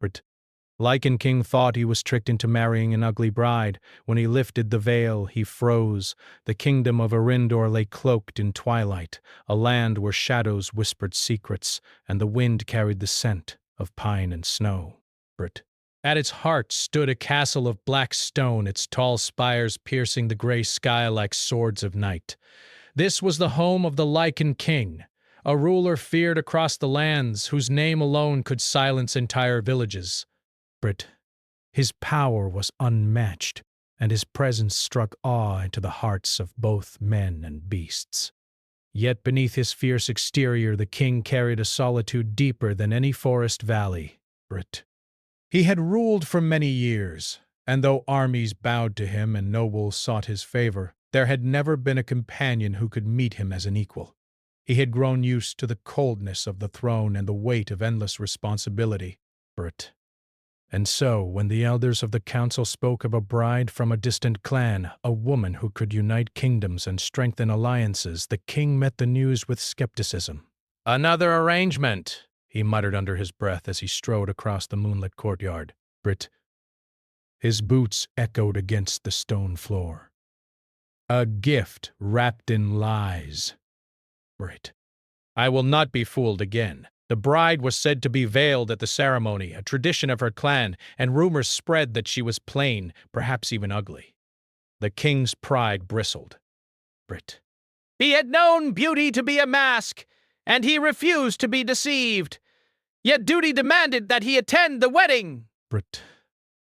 But Lycan King thought he was tricked into marrying an ugly bride. When he lifted the veil, he froze. The kingdom of Arindor lay cloaked in twilight, a land where shadows whispered secrets, and the wind carried the scent of pine and snow. At its heart stood a castle of black stone, its tall spires piercing the gray sky like swords of night. This was the home of the Lycan King, a ruler feared across the lands, whose name alone could silence entire villages. His power was unmatched, and his presence struck awe into the hearts of both men and beasts. Yet beneath his fierce exterior, the king carried a solitude deeper than any forest valley. He had ruled for many years, and though armies bowed to him and nobles sought his favor, there had never been a companion who could meet him as an equal. He had grown used to the coldness of the throne and the weight of endless responsibility. And so, when the elders of the council spoke of a bride from a distant clan, a woman who could unite kingdoms and strengthen alliances, the king met the news with skepticism. "Another arrangement," he muttered under his breath as he strode across the moonlit courtyard. His boots echoed against the stone floor. "A gift wrapped in lies." I will not be fooled again. The bride was said to be veiled at the ceremony, a tradition of her clan, and rumors spread that she was plain, perhaps even ugly. The king's pride bristled. He had known beauty to be a mask, and he refused to be deceived. Yet duty demanded that he attend the wedding.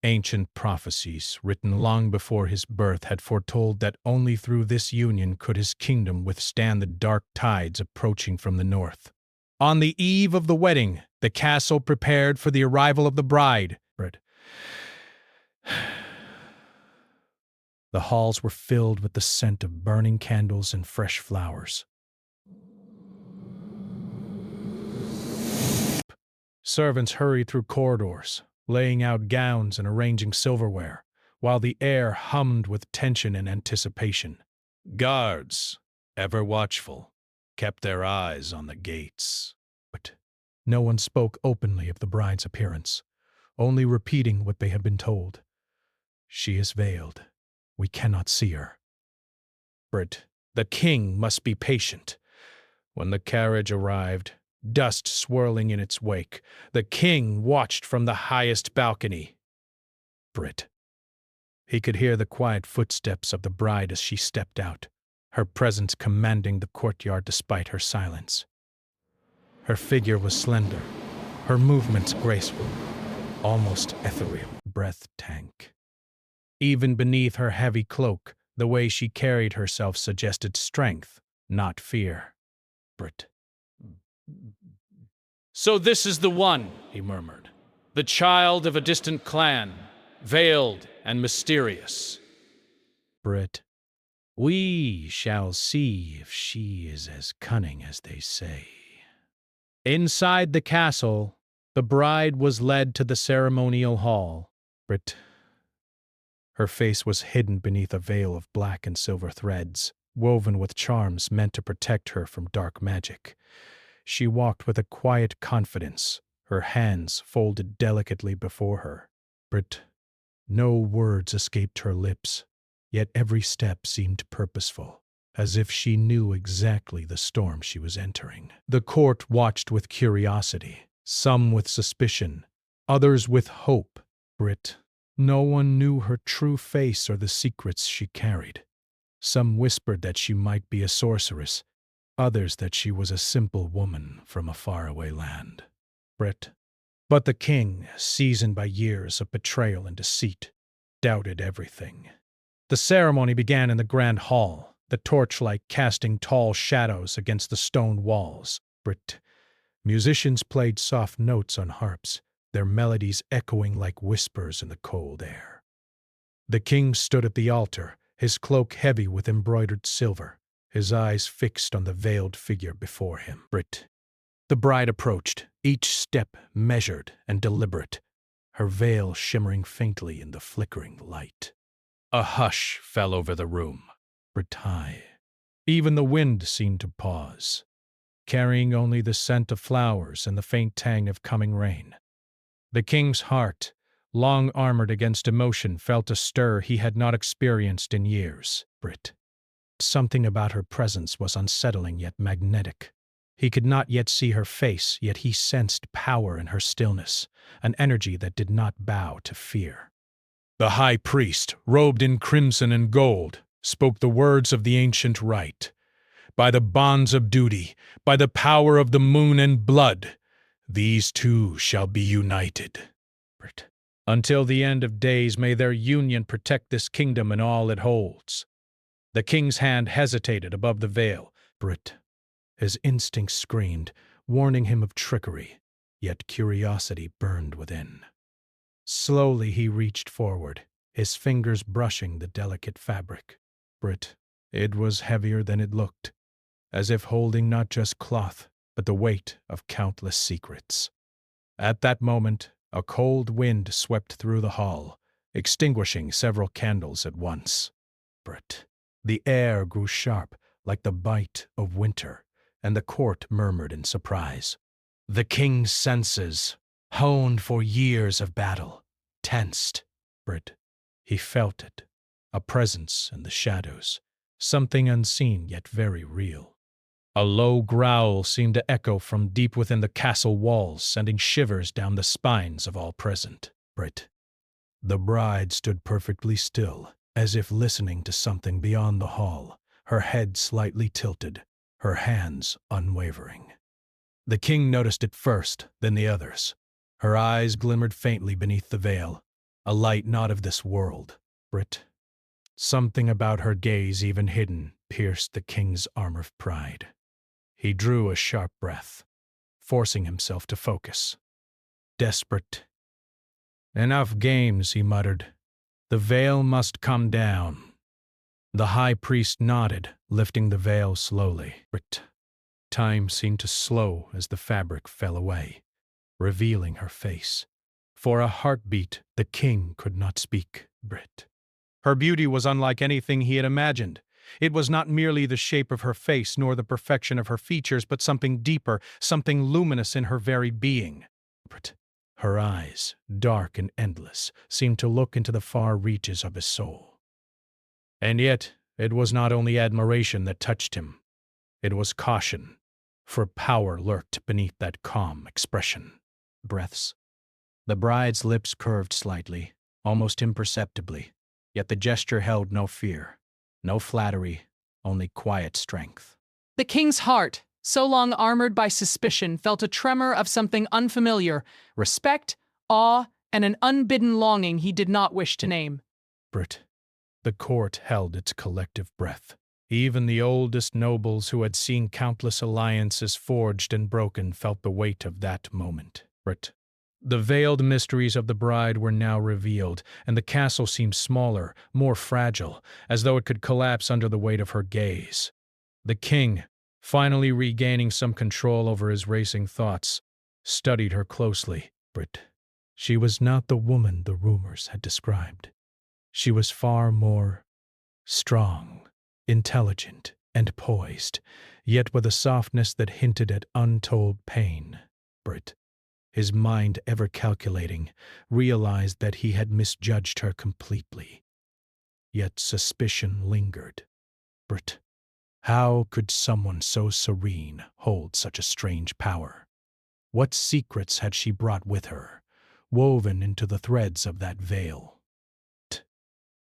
Ancient prophecies, written long before his birth, had foretold that only through this union could his kingdom withstand the dark tides approaching from the north. On the eve of the wedding, the castle prepared for the arrival of the bride. The halls were filled with the scent of burning candles and fresh flowers. Servants hurried through corridors, laying out gowns and arranging silverware, while the air hummed with tension and anticipation. Guards, ever watchful, kept their eyes on the gates. But no one spoke openly of the bride's appearance, only repeating what they had been told. "She is veiled. We cannot see her." The king must be patient. When the carriage arrived, dust swirling in its wake, the king watched from the highest balcony. He could hear the quiet footsteps of the bride as she stepped out, her presence commanding the courtyard despite her silence. Her figure was slender, her movements graceful, almost ethereal, breath tank. Even beneath her heavy cloak, the way she carried herself suggested strength, not fear. "So this is the one," he murmured, "the child of a distant clan, veiled and mysterious." "We shall see if she is as cunning as they say." Inside the castle, the bride was led to the ceremonial hall. Her face was hidden beneath a veil of black and silver threads, woven with charms meant to protect her from dark magic. She walked with a quiet confidence, her hands folded delicately before her. No words escaped her lips, yet every step seemed purposeful, as if she knew exactly the storm she was entering. The court watched with curiosity, some with suspicion, others with hope. No one knew her true face or the secrets she carried. Some whispered that she might be a sorceress, others that she was a simple woman from a faraway land. But the king, seasoned by years of betrayal and deceit, doubted everything. The ceremony began in the grand hall, the torchlight casting tall shadows against the stone walls. Musicians played soft notes on harps, their melodies echoing like whispers in the cold air. The king stood at the altar, his cloak heavy with embroidered silver, his eyes fixed on the veiled figure before him. The bride approached, each step measured and deliberate, her veil shimmering faintly in the flickering light. A hush fell over the room. Even the wind seemed to pause, carrying only the scent of flowers and the faint tang of coming rain. The king's heart, long armored against emotion, felt a stir he had not experienced in years. Brit. Something about her presence was unsettling yet magnetic. He could not yet see her face, yet he sensed power in her stillness, an energy that did not bow to fear. The high priest, robed in crimson and gold, spoke the words of the ancient rite. By the bonds of duty, by the power of the moon and blood, these two shall be united. Until the end of days may their union protect this kingdom and all it holds. The king's hand hesitated above the veil. His instinct screamed, warning him of trickery, yet curiosity burned within. Slowly he reached forward, his fingers brushing the delicate fabric. It was heavier than it looked, as if holding not just cloth, but the weight of countless secrets. At that moment, a cold wind swept through the hall, extinguishing several candles at once. The air grew sharp, like the bite of winter, and the court murmured in surprise. The king's senses, honed for years of battle, tensed. He felt it, a presence in the shadows, something unseen yet very real. A low growl seemed to echo from deep within the castle walls, sending shivers down the spines of all present. The bride stood perfectly still, as if listening to something beyond the hall, her head slightly tilted, her hands unwavering. The king noticed it first, then the others. Her eyes glimmered faintly beneath the veil, a light not of this world. Something about her gaze, even hidden, pierced the king's armor of pride. He drew a sharp breath, forcing himself to focus. Desperate. "Enough games," he muttered. "The veil must come down." The high priest nodded, lifting the veil slowly. Time seemed to slow as the fabric fell away, revealing her face. For a heartbeat, the king could not speak. Her beauty was unlike anything he had imagined. It was not merely the shape of her face nor the perfection of her features, but something deeper, something luminous in her very being. Her eyes, dark and endless, seemed to look into the far reaches of his soul. And yet, it was not only admiration that touched him. It was caution, for power lurked beneath that calm expression. Breaths. The bride's lips curved slightly, almost imperceptibly, yet the gesture held no fear, no flattery, only quiet strength. The king's heart, so long armored by suspicion, felt a tremor of something unfamiliar, respect, awe, and an unbidden longing he did not wish to name. The court held its collective breath. Even the oldest nobles who had seen countless alliances forged and broken felt the weight of that moment. The veiled mysteries of the bride were now revealed, and the castle seemed smaller, more fragile, as though it could collapse under the weight of her gaze. The king, finally regaining some control over his racing thoughts, studied her closely. She was not the woman the rumors had described. She was far more strong, intelligent, and poised, yet with a softness that hinted at untold pain. His mind ever calculating, realized that he had misjudged her completely. Yet suspicion lingered. How could someone so serene hold such a strange power? What secrets had she brought with her, woven into the threads of that veil?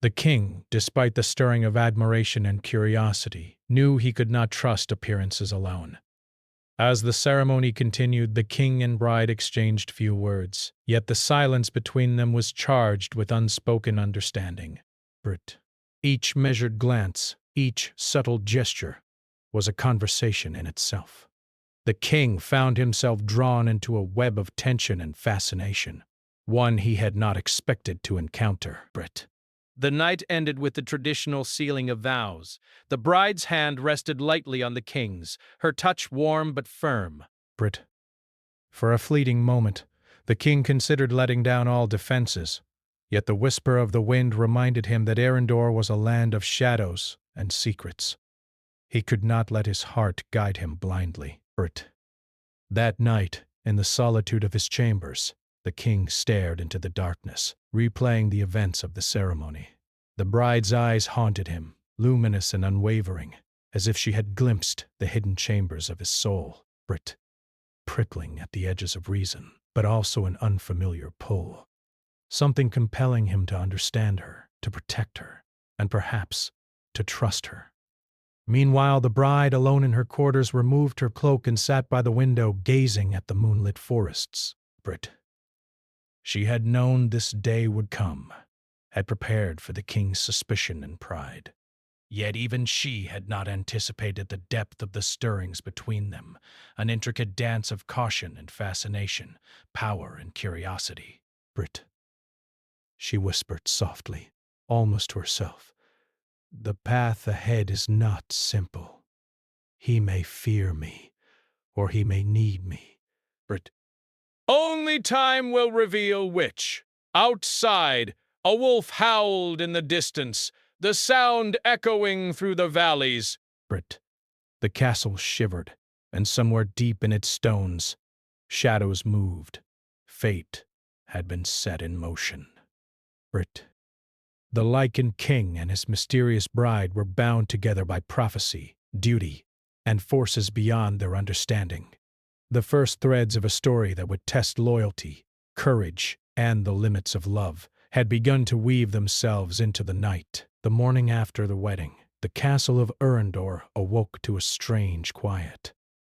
The king, despite the stirring of admiration and curiosity, knew he could not trust appearances alone. As the ceremony continued, the king and bride exchanged few words, yet the silence between them was charged with unspoken understanding. Each measured glance, each subtle gesture, was a conversation in itself. The king found himself drawn into a web of tension and fascination, one he had not expected to encounter. The night ended with the traditional sealing of vows. The bride's hand rested lightly on the king's, her touch warm but firm. For a fleeting moment, the king considered letting down all defenses, yet the whisper of the wind reminded him that Arendor was a land of shadows and secrets. He could not let his heart guide him blindly. That night, in the solitude of his chambers, The king stared into the darkness, replaying the events of the ceremony. The bride's eyes haunted him, luminous and unwavering, as if she had glimpsed the hidden chambers of his soul, prickling at the edges of reason, but also an unfamiliar pull. Something compelling him to understand her, to protect her, and perhaps to trust her. Meanwhile, the bride, alone in her quarters, removed her cloak and sat by the window, gazing at the moonlit forests. She had known this day would come, had prepared for the king's suspicion and pride. Yet even she had not anticipated the depth of the stirrings between them, an intricate dance of caution and fascination, power and curiosity. She whispered softly, almost to herself. The path ahead is not simple. He may fear me, or he may need me. Only time will reveal which. Outside, a wolf howled in the distance, the sound echoing through the valleys. The castle shivered, and somewhere deep in its stones, shadows moved. Fate had been set in motion. The Lycan king and his mysterious bride were bound together by prophecy, duty, and forces beyond their understanding. The first threads of a story that would test loyalty, courage, and the limits of love had begun to weave themselves into the night. The morning after the wedding, the castle of Urindor awoke to a strange quiet.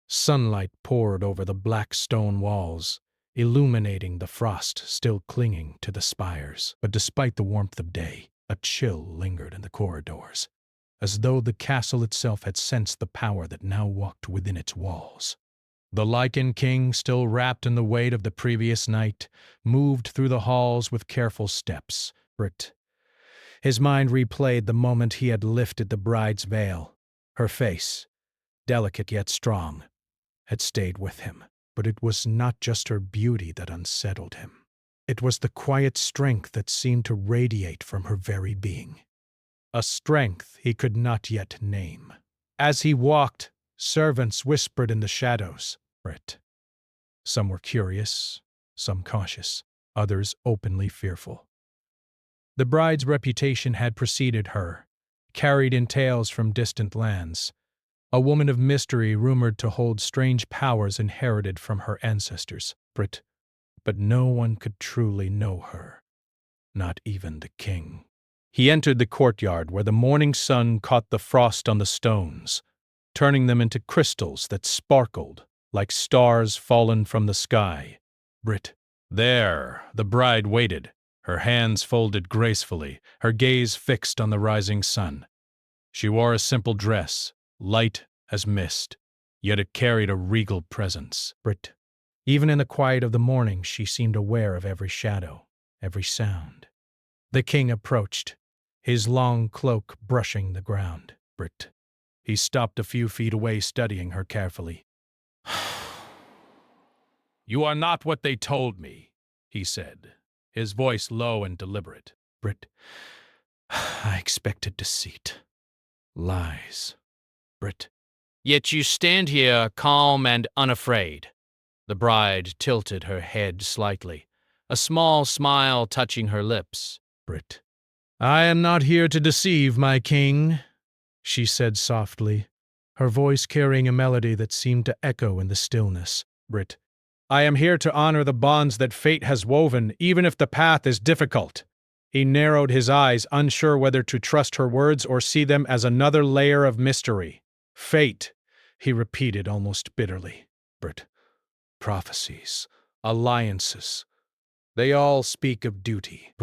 Sunlight poured over the black stone walls, illuminating the frost still clinging to the spires. But despite the warmth of day, a chill lingered in the corridors, as though the castle itself had sensed the power that now walked within its walls. The Lycan king, still wrapped in the weight of the previous night, moved through the halls with careful steps. His mind replayed the moment he had lifted the bride's veil. Her face, delicate yet strong, had stayed with him. But it was not just her beauty that unsettled him. It was the quiet strength that seemed to radiate from her very being. A strength he could not yet name. As he walked, servants whispered in the shadows. Some were curious, some cautious, others openly fearful. The bride's reputation had preceded her, carried in tales from distant lands. A woman of mystery rumored to hold strange powers inherited from her ancestors. But no one could truly know her, not even the king. He entered the courtyard where the morning sun caught the frost on the stones, turning them into crystals that sparkled like stars fallen from the sky. There, the bride waited, her hands folded gracefully, her gaze fixed on the rising sun. She wore a simple dress, light as mist, yet it carried a regal presence. Even in the quiet of the morning, she seemed aware of every shadow, every sound. The king approached, his long cloak brushing the ground. He stopped a few feet away, studying her carefully. You are not what they told me, he said, his voice low and deliberate. I expected deceit. Lies. Yet you stand here calm and unafraid. The bride tilted her head slightly, a small smile touching her lips. I am not here to deceive, my king, she said softly, her voice carrying a melody that seemed to echo in the stillness. I am here to honor the bonds that fate has woven, even if the path is difficult. He narrowed his eyes, unsure whether to trust her words or see them as another layer of mystery. Fate, he repeated almost bitterly. Prophecies, alliances, they all speak of duty.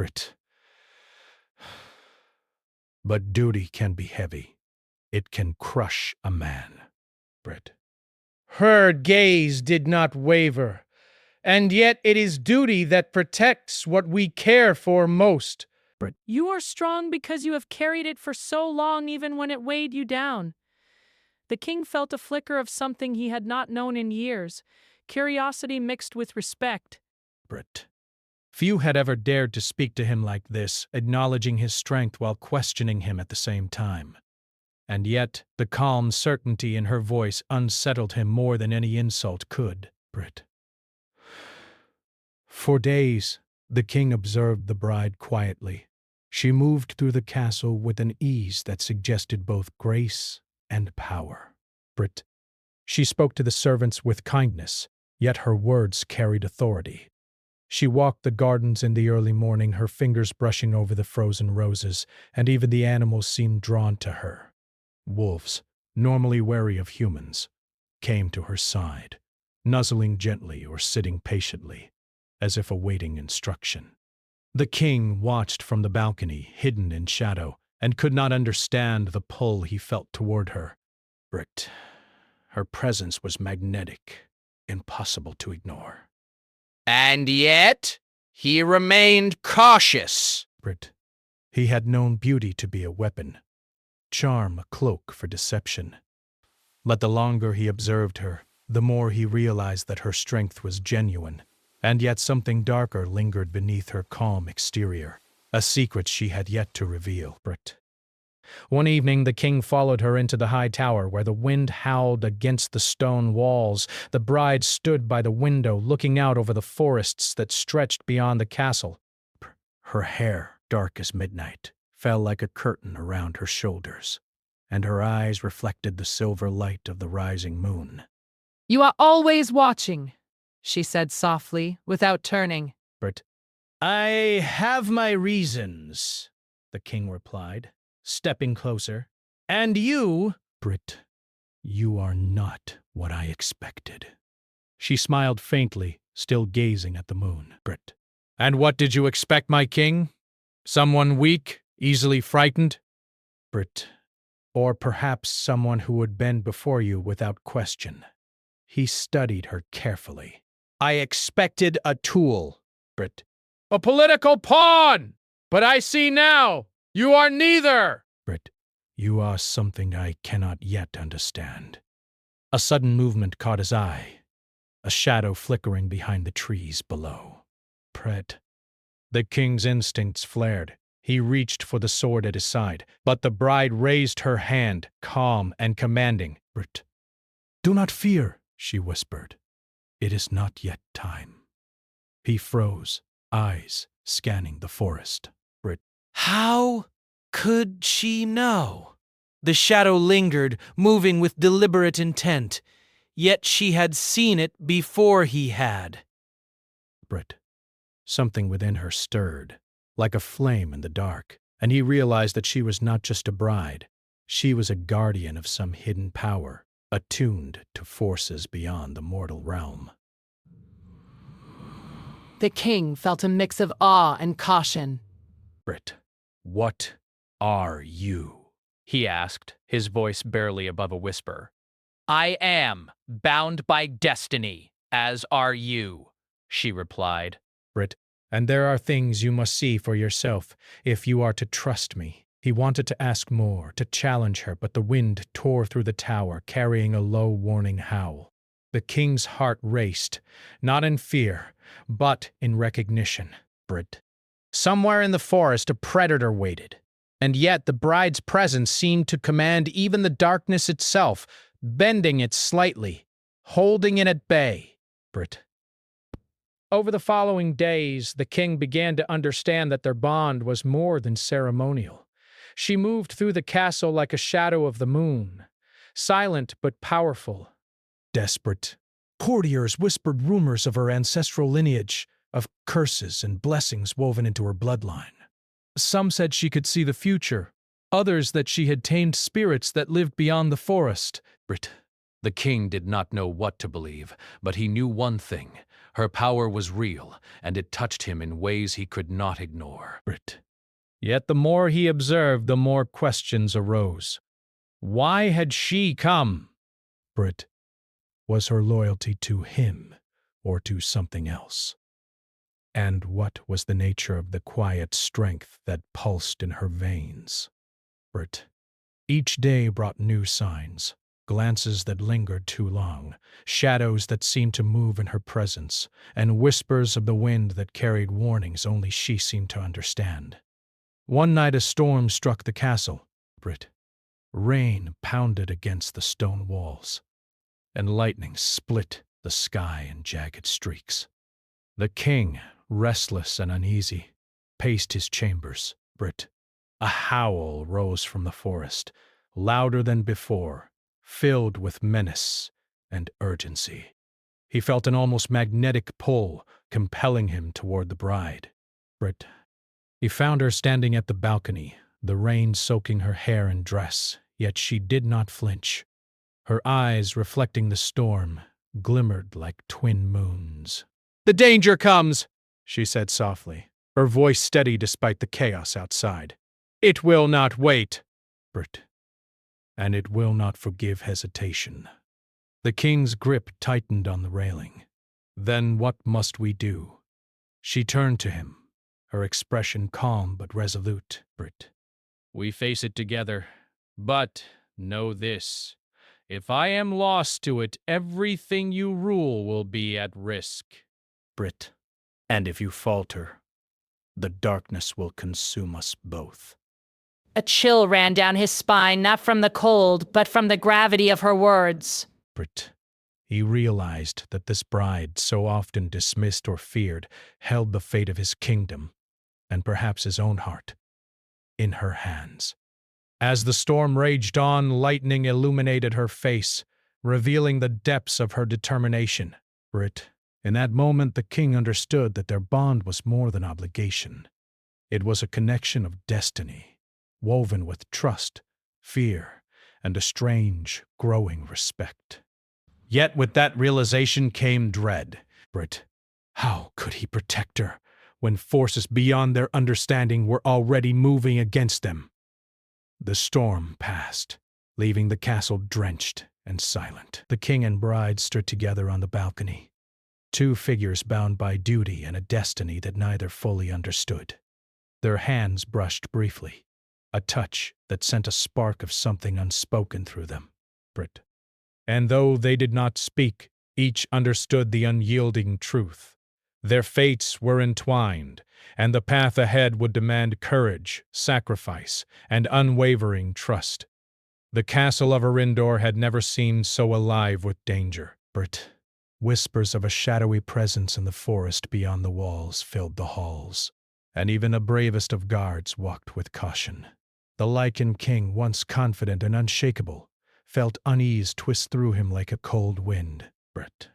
But duty can be heavy. It can crush a man. Her gaze did not waver, and yet it is duty that protects what we care for most. You are strong because you have carried it for so long, even when it weighed you down. The king felt a flicker of something he had not known in years, curiosity mixed with respect. Few had ever dared to speak to him like this, acknowledging his strength while questioning him at the same time. And yet, the calm certainty in her voice unsettled him more than any insult could. For days, the king observed the bride quietly. She moved through the castle with an ease that suggested both grace and power. Brit. She spoke to the servants with kindness, yet her words carried authority. She walked the gardens in the early morning, her fingers brushing over the frozen roses, and even the animals seemed drawn to her. Wolves, normally wary of humans, came to her side, nuzzling gently or sitting patiently, as if awaiting instruction. The king watched from the balcony, hidden in shadow, and could not understand the pull he felt toward her. Brit. Her presence was magnetic, impossible to ignore. And yet, he remained cautious. Brit. He had known beauty to be a weapon, charm a cloak for deception. But the longer he observed her, the more he realized that her strength was genuine, and yet something darker lingered beneath her calm exterior, a secret she had yet to reveal. Brit. One evening, the king followed her into the high tower where the wind howled against the stone walls. The bride stood by the window, looking out over the forests that stretched beyond the castle. Her hair, dark as midnight, fell like a curtain around her shoulders, and her eyes reflected the silver light of the rising moon. You are always watching, she said softly, without turning. Brit. I have my reasons, the king replied, stepping closer. And you, Brit, you are not what I expected. She smiled faintly, still gazing at the moon. Brit. And what did you expect, my king? Someone weak, easily frightened? Brit. Or perhaps someone who would bend before you without question. He studied her carefully. I expected a tool, Brit. A political pawn! But I see now, you are neither! Brit, you are something I cannot yet understand. A sudden movement caught his eye, a shadow flickering behind the trees below. Brit. The king's instincts flared. He reached for the sword at his side, but the bride raised her hand, calm and commanding. Brit. Do not fear, she whispered. It is not yet time. He froze, eyes scanning the forest. Brit. How could she know? The shadow lingered, moving with deliberate intent, yet she had seen it before he had. Brit. Something within her stirred, like a flame in the dark, and he realized that she was not just a bride. She was a guardian of some hidden power, attuned to forces beyond the mortal realm. The king felt a mix of awe and caution. Brit, what are you? He asked, his voice barely above a whisper. I am bound by destiny, as are you, she replied. Brit, and there are things you must see for yourself if you are to trust me. He wanted to ask more, to challenge her, but the wind tore through the tower, carrying a low warning howl. The king's heart raced, not in fear, but in recognition. Brit. Somewhere in the forest a predator waited, and yet the bride's presence seemed to command even the darkness itself, bending it slightly, holding it at bay. Brit. Over the following days, the king began to understand that their bond was more than ceremonial. She moved through the castle like a shadow of the moon, silent but powerful. Desperate. Courtiers whispered rumors of her ancestral lineage, of curses and blessings woven into her bloodline. Some said she could see the future, others that she had tamed spirits that lived beyond the forest. Brit. The king did not know what to believe, but he knew one thing. Her power was real, and it touched him in ways he could not ignore. Brit. Yet the more he observed, the more questions arose. Why had she come? Brit. Was her loyalty to him or to something else? And what was the nature of the quiet strength that pulsed in her veins? Brit. Each day brought new signs, glances that lingered too long, shadows that seemed to move in her presence, and whispers of the wind that carried warnings only she seemed to understand. One night a storm struck the castle. Brit. Rain pounded against the stone walls, and lightning split the sky in jagged streaks. The king, restless and uneasy, paced his chambers. Brit. A howl rose from the forest, louder than before, filled with menace and urgency. He felt an almost magnetic pull compelling him toward the bride. Brit. He found her standing at the balcony, the rain soaking her hair and dress, yet she did not flinch. Her eyes, reflecting the storm, glimmered like twin moons. "The danger comes," she said softly, her voice steady despite the chaos outside. "It will not wait, Brit, and it will not forgive hesitation." The king's grip tightened on the railing. "Then what must we do?" She turned to him, her expression calm but resolute. "Brit, we face it together, but know this. If I am lost to it, everything you rule will be at risk. Brit, and if you falter, the darkness will consume us both." A chill ran down his spine, not from the cold, but from the gravity of her words. Brit. He realized that this bride, so often dismissed or feared, held the fate of his kingdom, and perhaps his own heart, in her hands. As the storm raged on, lightning illuminated her face, revealing the depths of her determination. Brit. In that moment, the king understood that their bond was more than obligation. It was a connection of destiny, woven with trust, fear, and a strange, growing respect. Yet with that realization came dread. Brit, how could he protect her when forces beyond their understanding were already moving against them? The storm passed, leaving the castle drenched and silent. The king and bride stood together on the balcony, two figures bound by duty and a destiny that neither fully understood. Their hands brushed briefly, a touch that sent a spark of something unspoken through them. Brit. And though they did not speak, each understood the unyielding truth. Their fates were entwined, and the path ahead would demand courage, sacrifice, and unwavering trust. The castle of Arindor had never seemed so alive with danger. Brit. Whispers of a shadowy presence in the forest beyond the walls filled the halls, and even the bravest of guards walked with caution. The Lycan king, once confident and unshakable, felt unease twist through him like a cold wind. Brit.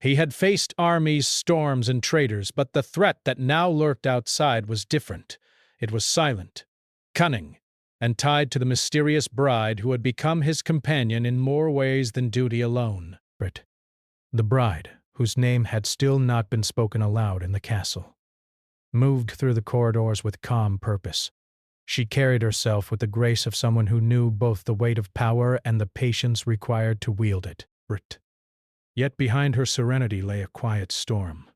He had faced armies, storms, and traitors, but the threat that now lurked outside was different. It was silent, cunning, and tied to the mysterious bride who had become his companion in more ways than duty alone. Brit. The bride, whose name had still not been spoken aloud in the castle, moved through the corridors with calm purpose. She carried herself with the grace of someone who knew both the weight of power and the patience required to wield it. Brit. Yet behind her serenity lay a quiet storm,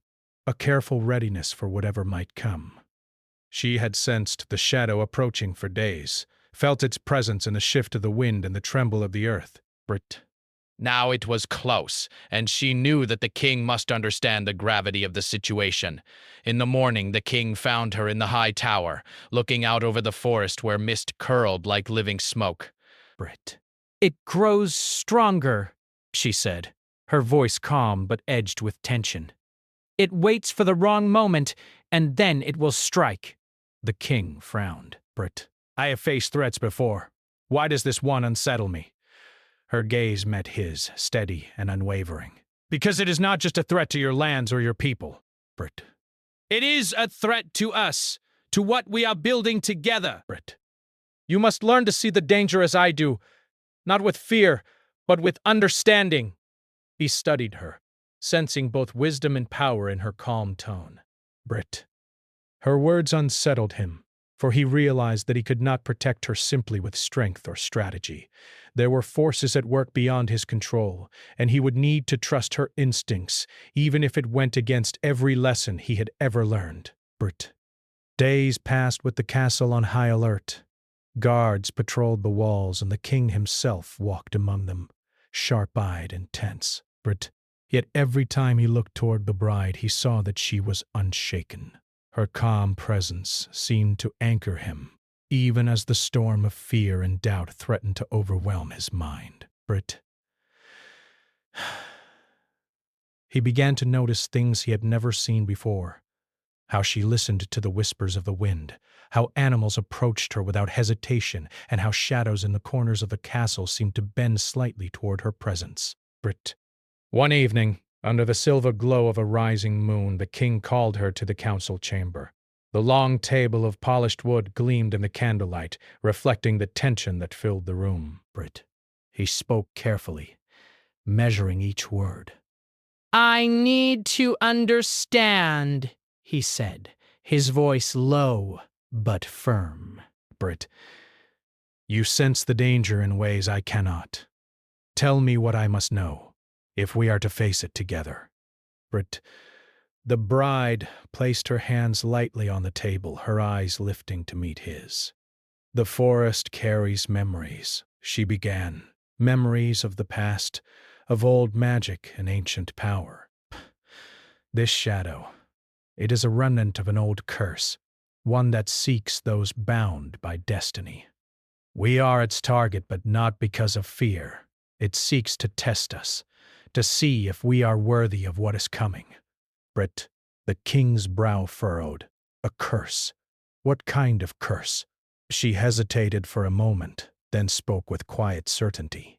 a careful readiness for whatever might come. She had sensed the shadow approaching for days, felt its presence in the shift of the wind and the tremble of the earth. Brit. Now it was close, and she knew that the king must understand the gravity of the situation. In the morning, the king found her in the high tower, looking out over the forest where mist curled like living smoke. Brit. "It grows stronger," she said, her voice calm but edged with tension. "It waits for the wrong moment, and then it will strike." The king frowned. Brit. I have faced threats before. Why does this one unsettle me? Her gaze met his, steady and unwavering. Because it is not just a threat to your lands or your people. Brit. It is a threat to us, to what we are building together. Brit. You must learn to see the danger as I do, not with fear, but with understanding. He studied her, sensing both wisdom and power in her calm tone. Brit. Her words unsettled him, for he realized that he could not protect her simply with strength or strategy. There were forces at work beyond his control, and he would need to trust her instincts, even if it went against every lesson he had ever learned. Brit. Days passed with the castle on high alert. Guards patrolled the walls, and the king himself walked among them, sharp-eyed and tense. Brit. Yet every time he looked toward the bride, he saw that she was unshaken. Her calm presence seemed to anchor him, even as the storm of fear and doubt threatened to overwhelm his mind. Brit. He began to notice things he had never seen before. How she listened to the whispers of the wind, how animals approached her without hesitation, and how shadows in the corners of the castle seemed to bend slightly toward her presence. Brit. One evening, under the silver glow of a rising moon, the king called her to the council chamber. The long table of polished wood gleamed in the candlelight, reflecting the tension that filled the room. Brit. He spoke carefully, measuring each word. I need to understand, he said, his voice low but firm. Brit. You sense the danger in ways I cannot. Tell me what I must know, if we are to face it together. Brit. The bride placed her hands lightly on the table, her eyes lifting to meet his. The forest carries memories, she began. Memories of the past, of old magic and ancient power. This shadow, it is a remnant of an old curse, one that seeks those bound by destiny. We are its target, but not because of fear. It seeks to test us, to see if we are worthy of what is coming. Brit, the king's brow furrowed. A curse. What kind of curse? She hesitated for a moment, then spoke with quiet certainty.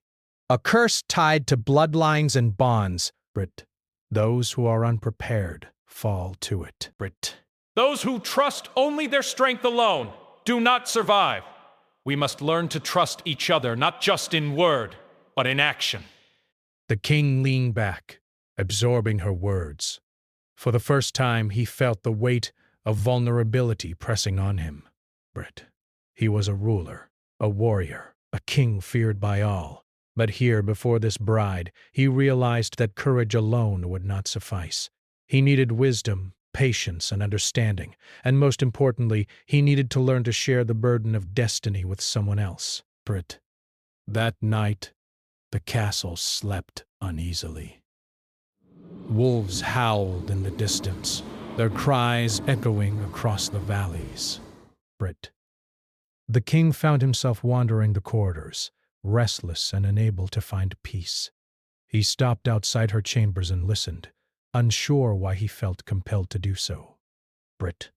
A curse tied to bloodlines and bonds. Brit, those who are unprepared fall to it. Brit. Those who trust only their strength alone do not survive. We must learn to trust each other, not just in word, but in action. The king leaned back, absorbing her words. For the first time, he felt the weight of vulnerability pressing on him. Brit. He was a ruler, a warrior, a king feared by all. But here, before this bride, he realized that courage alone would not suffice. He needed wisdom, patience, and understanding, and most importantly, he needed to learn to share the burden of destiny with someone else. Brit. That night, the castle slept uneasily. Wolves howled in the distance, their cries echoing across the valleys. Brit. The king found himself wandering the corridors, restless and unable to find peace. He stopped outside her chambers and listened, unsure why he felt compelled to do so. Brit.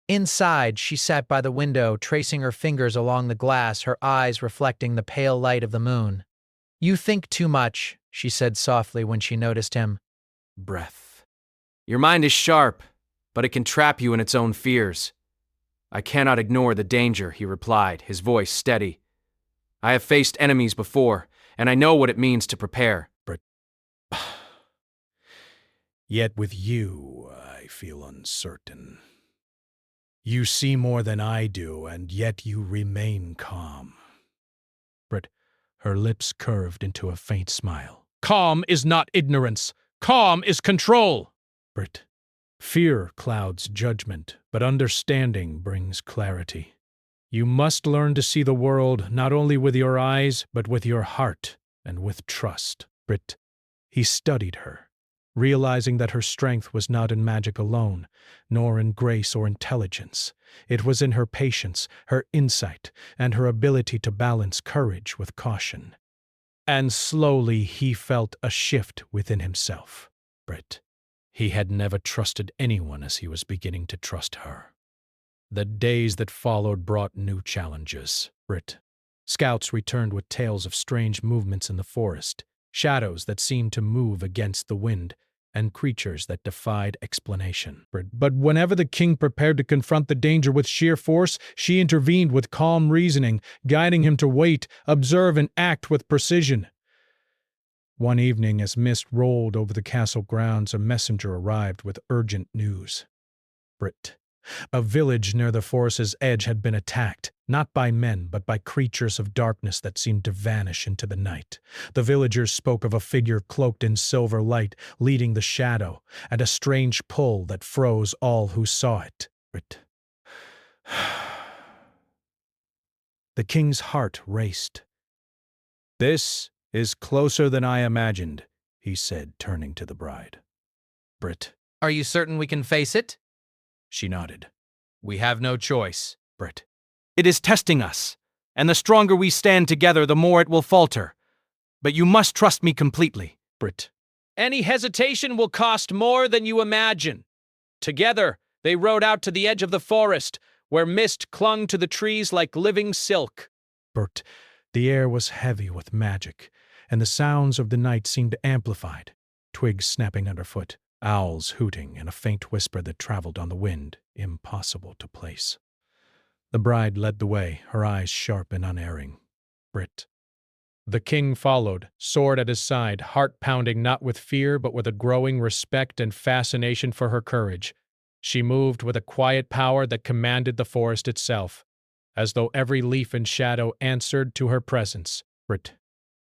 Inside, she sat by the window, tracing her fingers along the glass, her eyes reflecting the pale light of the moon. You think too much, she said softly when she noticed him. Breath. Your mind is sharp, but it can trap you in its own fears. I cannot ignore the danger, he replied, his voice steady. I have faced enemies before, and I know what it means to prepare. Brit. Yet with you, I feel uncertain. You see more than I do, and yet you remain calm. Brit. Her lips curved into a faint smile. Calm is not ignorance. Calm is control. Brit. Fear clouds judgment, but understanding brings clarity. You must learn to see the world not only with your eyes, but with your heart and with trust. Brit. He studied her, realizing that her strength was not in magic alone, nor in grace or intelligence. It was in her patience, her insight, and her ability to balance courage with caution. And slowly he felt a shift within himself. Brit. He had never trusted anyone as he was beginning to trust her. The days that followed brought new challenges. Brit. Scouts returned with tales of strange movements in the forest, shadows that seemed to move against the wind, and creatures that defied explanation. But whenever the king prepared to confront the danger with sheer force, she intervened with calm reasoning, guiding him to wait, observe, and act with precision. One evening, as mist rolled over the castle grounds, a messenger arrived with urgent news. Brit. A village near the forest's edge had been attacked, not by men, but by creatures of darkness that seemed to vanish into the night. The villagers spoke of a figure cloaked in silver light, leading the shadow, and a strange pull that froze all who saw it. Brit. The king's heart raced. This is closer than I imagined, he said, turning to the bride. Brit. Are you certain we can face it? She nodded. We have no choice. Brit. It is testing us, and the stronger we stand together, the more it will falter. But you must trust me completely. Brit. Any hesitation will cost more than you imagine. Together, they rode out to the edge of the forest, where mist clung to the trees like living silk. Bert, the air was heavy with magic, and the sounds of the night seemed amplified. Twigs snapping underfoot, owls hooting, and a faint whisper that traveled on the wind, impossible to place. The bride led the way, her eyes sharp and unerring. Brit. The king followed, sword at his side, heart pounding not with fear but with a growing respect and fascination for her courage. She moved with a quiet power that commanded the forest itself, as though every leaf and shadow answered to her presence. Brit.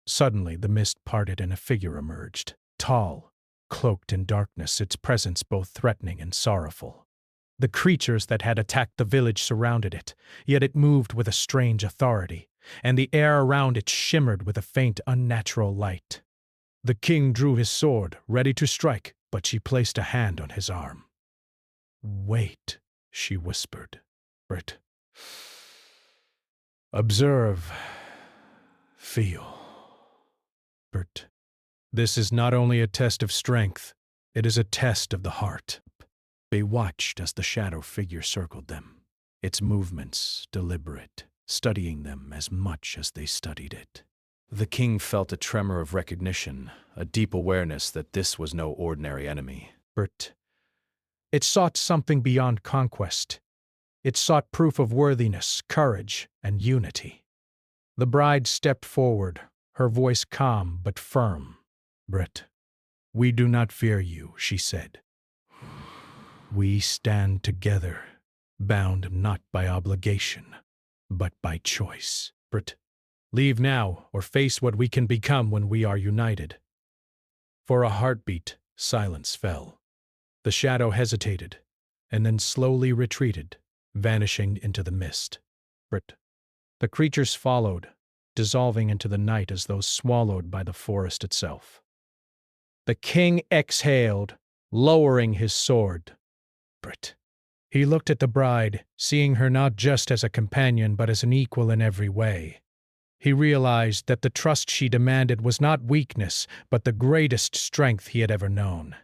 Suddenly the mist parted and a figure emerged, tall, cloaked in darkness, its presence both threatening and sorrowful. The creatures that had attacked the village surrounded it, yet it moved with a strange authority, and the air around it shimmered with a faint, unnatural light. The king drew his sword, ready to strike, but she placed a hand on his arm. "Wait," she whispered. "Brit. Observe. Feel." Bert. This is not only a test of strength, it is a test of the heart. They watched as the shadow figure circled them, its movements deliberate, studying them as much as they studied it. The king felt a tremor of recognition, a deep awareness that this was no ordinary enemy. Bert. It sought something beyond conquest. It sought proof of worthiness, courage, and unity. The bride stepped forward, her voice calm but firm. "Brit, we do not fear you," she said. "We stand together, bound not by obligation, but by choice. Brit, leave now or face what we can become when we are united." For a heartbeat, silence fell. The shadow hesitated, and then slowly retreated, vanishing into the mist. Brit. The creatures followed, dissolving into the night as though swallowed by the forest itself. The king exhaled, lowering his sword. Brit. He looked at the bride, seeing her not just as a companion but as an equal in every way. He realized that the trust she demanded was not weakness, but the greatest strength he had ever known.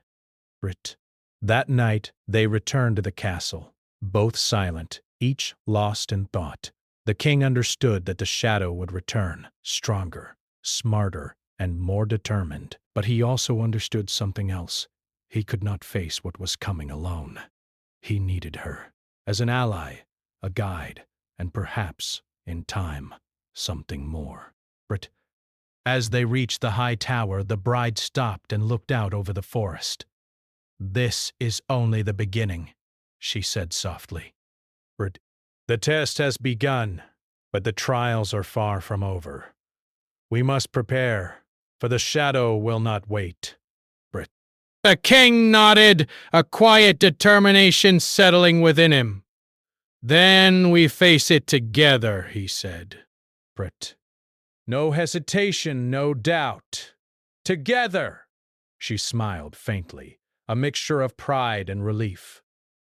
Brit. That night, they returned to the castle, both silent, each lost in thought. The king understood that the shadow would return, stronger, smarter, and more determined. But he also understood something else. He could not face what was coming alone. He needed her, as an ally, a guide, and perhaps, in time, something more. But as they reached the high tower, the bride stopped and looked out over the forest. "This is only the beginning," she said softly. "Brit, the test has begun, but the trials are far from over. We must prepare, for the shadow will not wait." Brit. The king nodded, a quiet determination settling within him. "Then we face it together," he said. Brit. No hesitation, no doubt. "Together!" She smiled faintly, a mixture of pride and relief.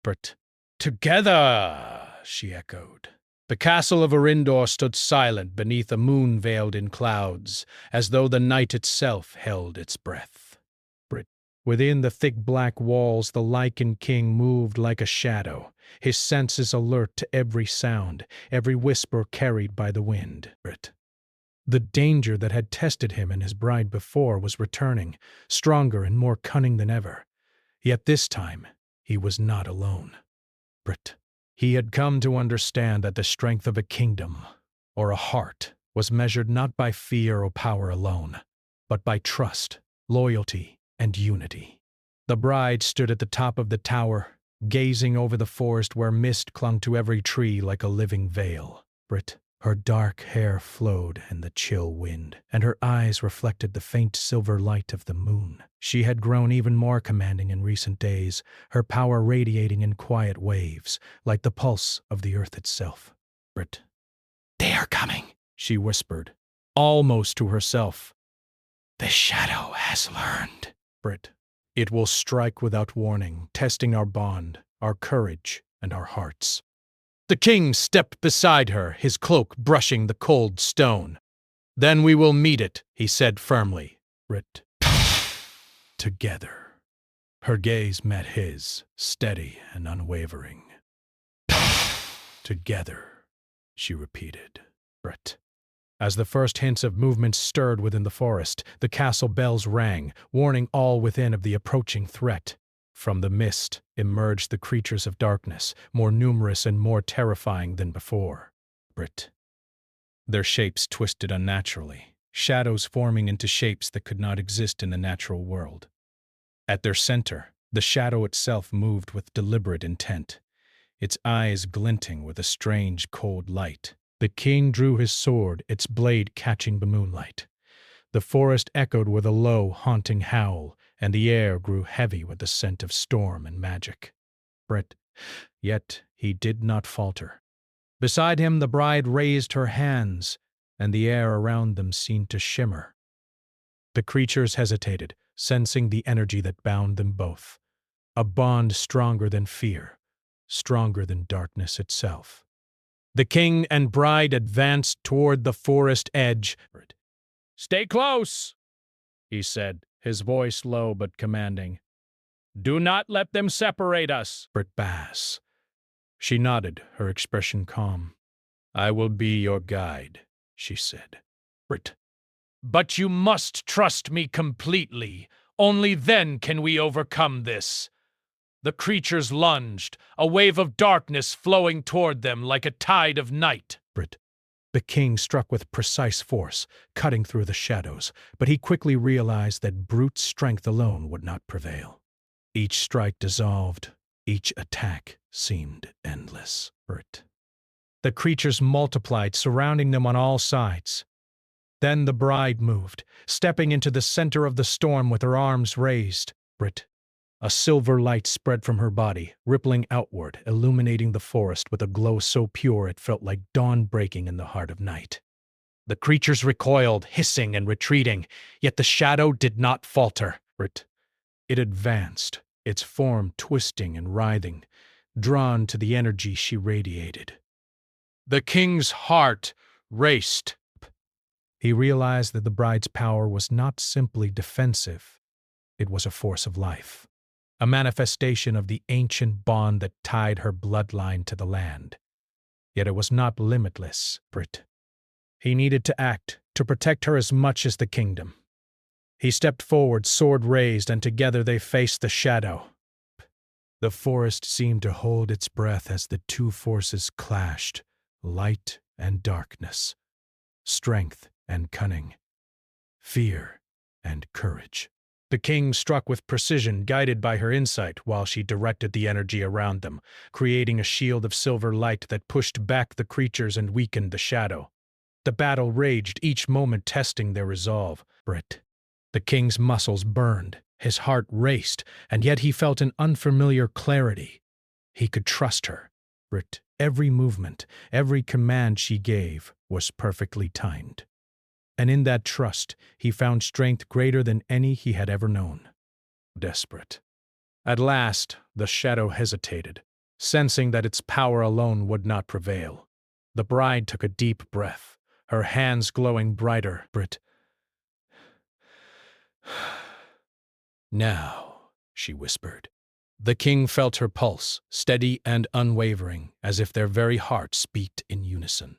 Brit. "Together!" she echoed. The castle of Arindor stood silent beneath a moon veiled in clouds, as though the night itself held its breath. Brit. Within the thick black walls, the Lycan king moved like a shadow, his senses alert to every sound, every whisper carried by the wind. Brit. The danger that had tested him and his bride before was returning, stronger and more cunning than ever. Yet this time, he was not alone. Brit. He had come to understand that the strength of a kingdom, or a heart, was measured not by fear or power alone, but by trust, loyalty, and unity. The bride stood at the top of the tower, gazing over the forest where mist clung to every tree like a living veil. Brit. Her dark hair flowed in the chill wind, and her eyes reflected the faint silver light of the moon. She had grown even more commanding in recent days, her power radiating in quiet waves, like the pulse of the earth itself. Brit. "They are coming," she whispered, almost to herself. "The shadow has learned." Brit. "It will strike without warning, testing our bond, our courage, and our hearts." The king stepped beside her, his cloak brushing the cold stone. "Then we will meet it," he said firmly. Brit. Together. Her gaze met his, steady and unwavering. Together, she repeated. Brit. As the first hints of movement stirred within the forest, the castle bells rang, warning all within of the approaching threat. From the mist emerged the creatures of darkness, more numerous and more terrifying than before. Brit. Their shapes twisted unnaturally, shadows forming into shapes that could not exist in the natural world. At their center, the shadow itself moved with deliberate intent, its eyes glinting with a strange, cold light. The king drew his sword, its blade catching the moonlight. The forest echoed with a low, haunting howl, and the air grew heavy with the scent of storm and magic. Yet he did not falter. Beside him the bride raised her hands, and the air around them seemed to shimmer. The creatures hesitated, sensing the energy that bound them both, a bond stronger than fear, stronger than darkness itself. The king and bride advanced toward the forest edge. "Stay close," he said, his voice low but commanding. "Do not let them separate us." Brit Bass. She nodded, her expression calm. "I will be your guide," she said. Brit. "But you must trust me completely. Only then can we overcome this." The creatures lunged, a wave of darkness flowing toward them like a tide of night. Brit. The king struck with precise force, cutting through the shadows, but he quickly realized that brute strength alone would not prevail. Each strike dissolved, each attack seemed endless. Brit. The creatures multiplied, surrounding them on all sides. Then the bride moved, stepping into the center of the storm with her arms raised. Brit. A silver light spread from her body, rippling outward, illuminating the forest with a glow so pure it felt like dawn breaking in the heart of night. The creatures recoiled, hissing and retreating, yet the shadow did not falter. It advanced, its form twisting and writhing, drawn to the energy she radiated. The king's heart raced. He realized that the bride's power was not simply defensive. It was a force of life, a manifestation of the ancient bond that tied her bloodline to the land. Yet it was not limitless, Brit. He needed to act, to protect her as much as the kingdom. He stepped forward, sword raised, and together they faced the shadow. The forest seemed to hold its breath as the two forces clashed, light and darkness, strength and cunning, fear and courage. The king struck with precision, guided by her insight, while she directed the energy around them, creating a shield of silver light that pushed back the creatures and weakened the shadow. The battle raged, each moment testing their resolve. The king's muscles burned, his heart raced, and yet he felt an unfamiliar clarity. He could trust her. Every movement, every command she gave was perfectly timed. And in that trust, he found strength greater than any he had ever known. Desperate. At last, the shadow hesitated, sensing that its power alone would not prevail. The bride took a deep breath, her hands glowing brighter. "Now," she whispered. The king felt her pulse, steady and unwavering, as if their very hearts beat in unison.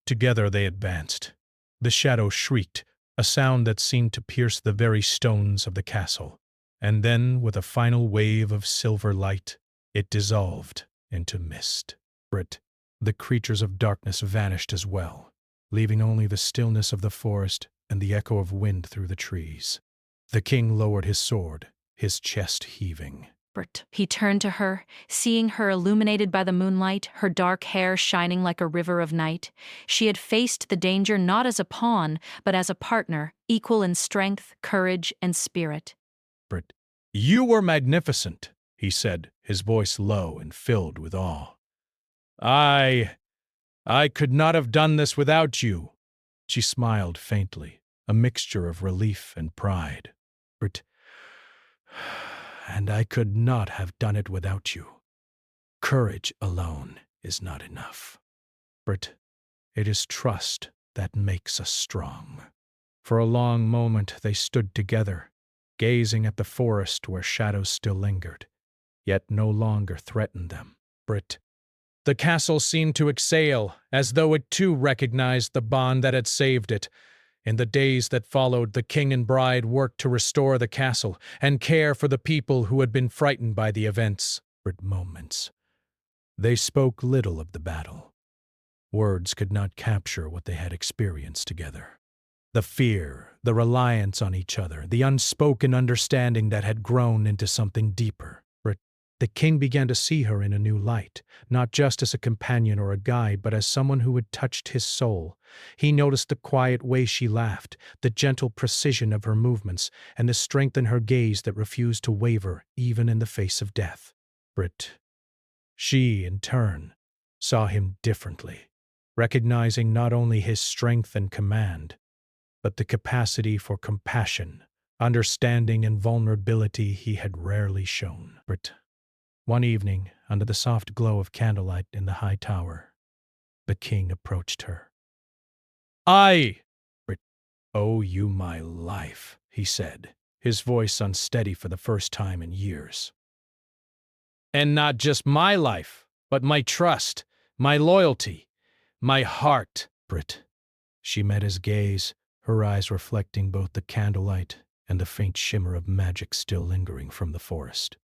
Together they advanced. The shadow shrieked, a sound that seemed to pierce the very stones of the castle. And then, with a final wave of silver light, it dissolved into mist. The creatures of darkness vanished as well, leaving only the stillness of the forest and the echo of wind through the trees. The king lowered his sword, his chest heaving. He turned to her, seeing her illuminated by the moonlight, her dark hair shining like a river of night. She had faced the danger not as a pawn, but as a partner, equal in strength, courage, and spirit. "You were magnificent," he said, his voice low and filled with awe. I could not have done this without you." She smiled faintly, a mixture of relief and pride. "And I could not have done it without you. Courage alone is not enough. It is trust that makes us strong." For a long moment they stood together, gazing at the forest where shadows still lingered, yet no longer threatened them. Brit. The castle seemed to exhale, as though it too recognized the bond that had saved it. In the days that followed, the king and bride worked to restore the castle and care for the people who had been frightened by the events. Brit moments. They spoke little of the battle. Words could not capture what they had experienced together. The fear, the reliance on each other, the unspoken understanding that had grown into something deeper. The king began to see her in a new light, not just as a companion or a guide, but as someone who had touched his soul. He noticed the quiet way she laughed, the gentle precision of her movements, and the strength in her gaze that refused to waver even in the face of death. She, in turn, saw him differently, recognizing not only his strength and command, but the capacity for compassion, understanding, and vulnerability he had rarely shown. One evening, under the soft glow of candlelight in the high tower, the king approached her. "I owe you my life," he said, his voice unsteady for the first time in years. "And not just my life, but my trust, my loyalty, my heart." She met his gaze, her eyes reflecting both the candlelight and the faint shimmer of magic still lingering from the forest.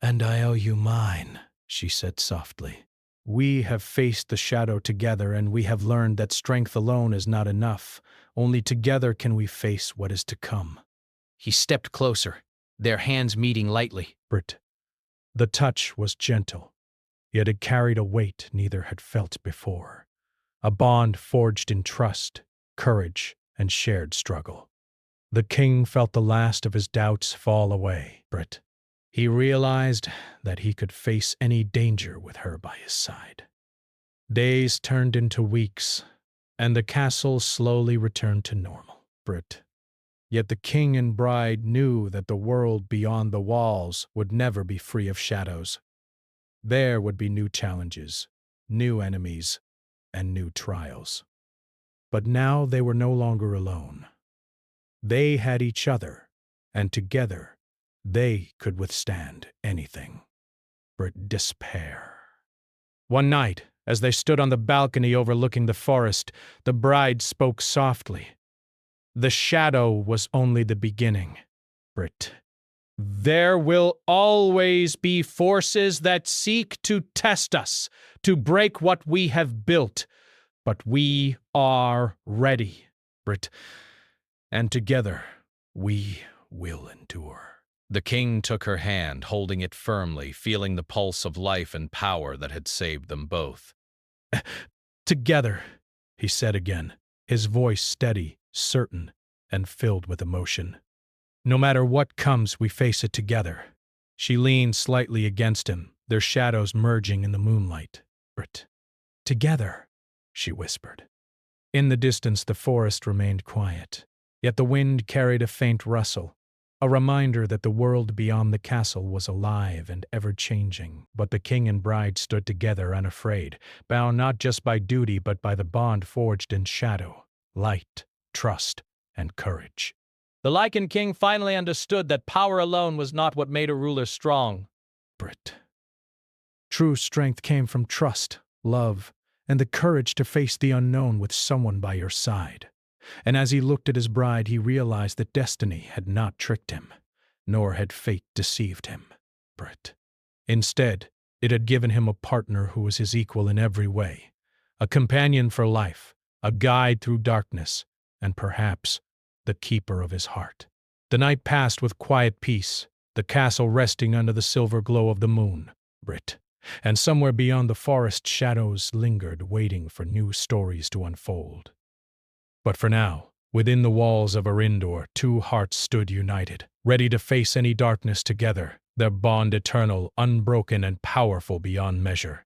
"And I owe you mine," she said softly. "We have faced the shadow together, and we have learned that strength alone is not enough. Only together can we face what is to come." He stepped closer, their hands meeting lightly. The touch was gentle, yet it carried a weight neither had felt before. A bond forged in trust, courage, and shared struggle. The king felt the last of his doubts fall away. He realized that he could face any danger with her by his side. Days turned into weeks, and the castle slowly returned to normal. Yet the king and bride knew that the world beyond the walls would never be free of shadows. There would be new challenges, new enemies, and new trials. But now they were no longer alone. They had each other, and together they could withstand anything. Despair. One night, as they stood on the balcony overlooking the forest, the bride spoke softly. The shadow was only the beginning. There will always be forces that seek to test us, to break what we have built, but we are ready. And together we will endure. The king took her hand, holding it firmly, feeling the pulse of life and power that had saved them both. "Together," he said again, his voice steady, certain, and filled with emotion. "No matter what comes, we face it together." She leaned slightly against him, their shadows merging in the moonlight. "Together," she whispered. In the distance, the forest remained quiet, yet the wind carried a faint rustle, a reminder that the world beyond the castle was alive and ever-changing. But the king and bride stood together unafraid, bound not just by duty but by the bond forged in shadow, light, trust, and courage. The Lycan king finally understood that power alone was not what made a ruler strong. True strength came from trust, love, and the courage to face the unknown with someone by your side. And as he looked at his bride, he realized that destiny had not tricked him, nor had fate deceived him. Instead, it had given him a partner who was his equal in every way, a companion for life, a guide through darkness, and perhaps the keeper of his heart. The night passed with quiet peace, the castle resting under the silver glow of the moon. And somewhere beyond the forest, shadows lingered, waiting for new stories to unfold. But for now, within the walls of Arindor, two hearts stood united, ready to face any darkness together, their bond eternal, unbroken, and powerful beyond measure.